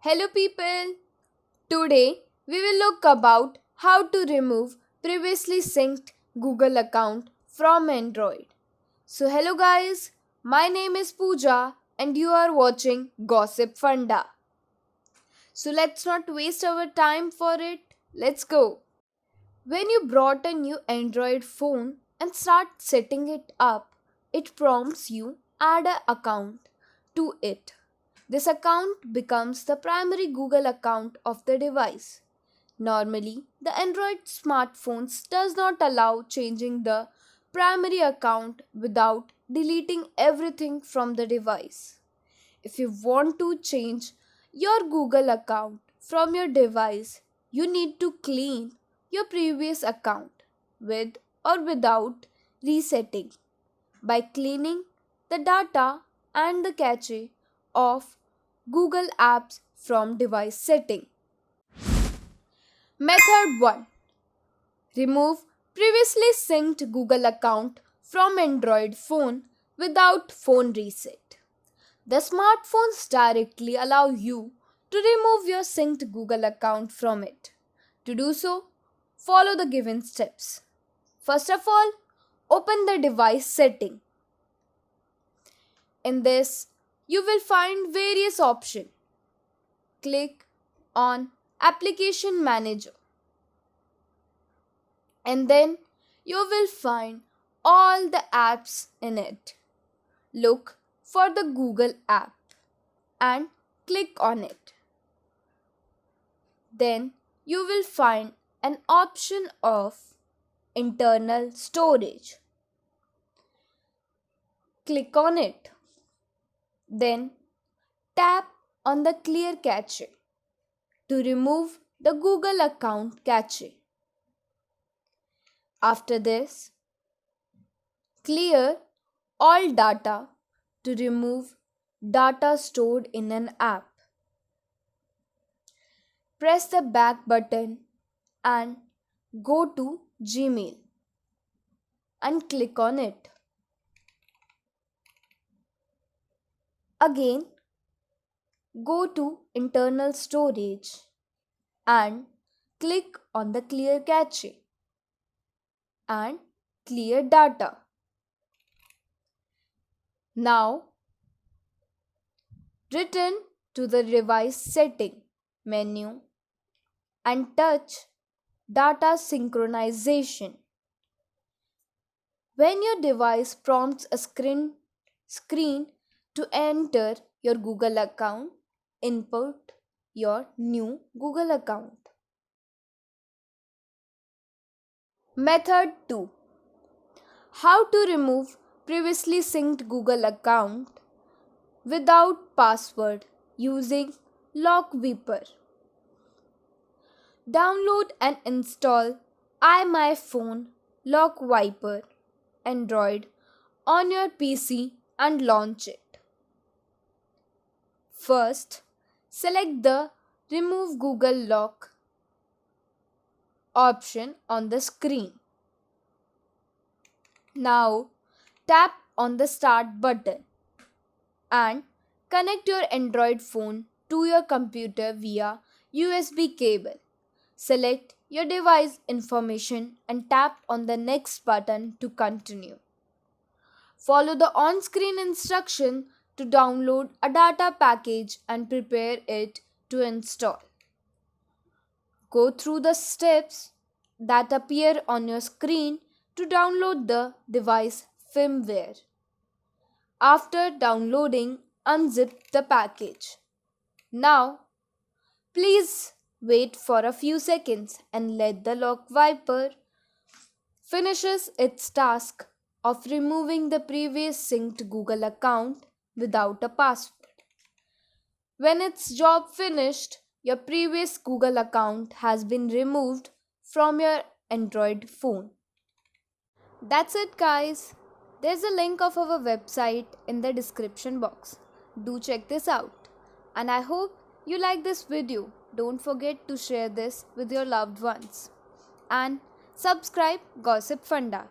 Hello people. Today we will look about how to remove previously synced Google account from Android. So hello guys, my name is Pooja and you are watching Gossip Funda. So let's not waste our time for it. Let's go. When you brought a new Android phone and start setting it up, it prompts you add an account to it. This account becomes the primary Google account of the device. Normally, the Android smartphones does not allow changing the primary account without deleting everything from the device. If you want to change your Google account from your device, you need to clean your previous account with or without resetting by cleaning the data and the cache of Google Apps from device setting. Method 1. Remove previously synced Google account from Android phone without phone reset. The smartphones directly allow you to remove your synced Google account from it. To do so, follow the given steps. First of all, open the device setting. In this, you will find various options. Click on Application Manager and then you will find all the apps in it. Look for the Google app and click on it. Then you will find an option of internal storage. Click on it. Then tap on the clear cache to remove the Google account cache. After this, clear all data to remove data stored in an app. Press the back button and go to Gmail and click on it. Again, go to internal storage and click on the clear cache and clear data. Now, return to the device setting menu and touch data synchronization. When your device prompts a screen to enter your Google account, input your new Google account. Method 2. How to remove previously synced Google account without password using Lock Wiper. Download and install iMyFone Lock Wiper Android on your PC and launch it. First, select the Remove Google Lock option on the screen. Now, tap on the Start button and connect your Android phone to your computer via USB cable. Select your device information and tap on the Next button to continue. Follow the on-screen instruction to download a data package and prepare it to install. Go through the steps that appear on your screen to download the device firmware. After downloading, unzip the package. Now, please wait for a few seconds and let the Lock Wiper finishes its task of removing the previous synced Google account without a password. When its job finished, your previous Google account has been removed from your Android phone. That's it guys. There's a link of our website in the description box. Do check this out. And I hope you like this video. Don't forget to share this with your loved ones. And subscribe Gossip Funda.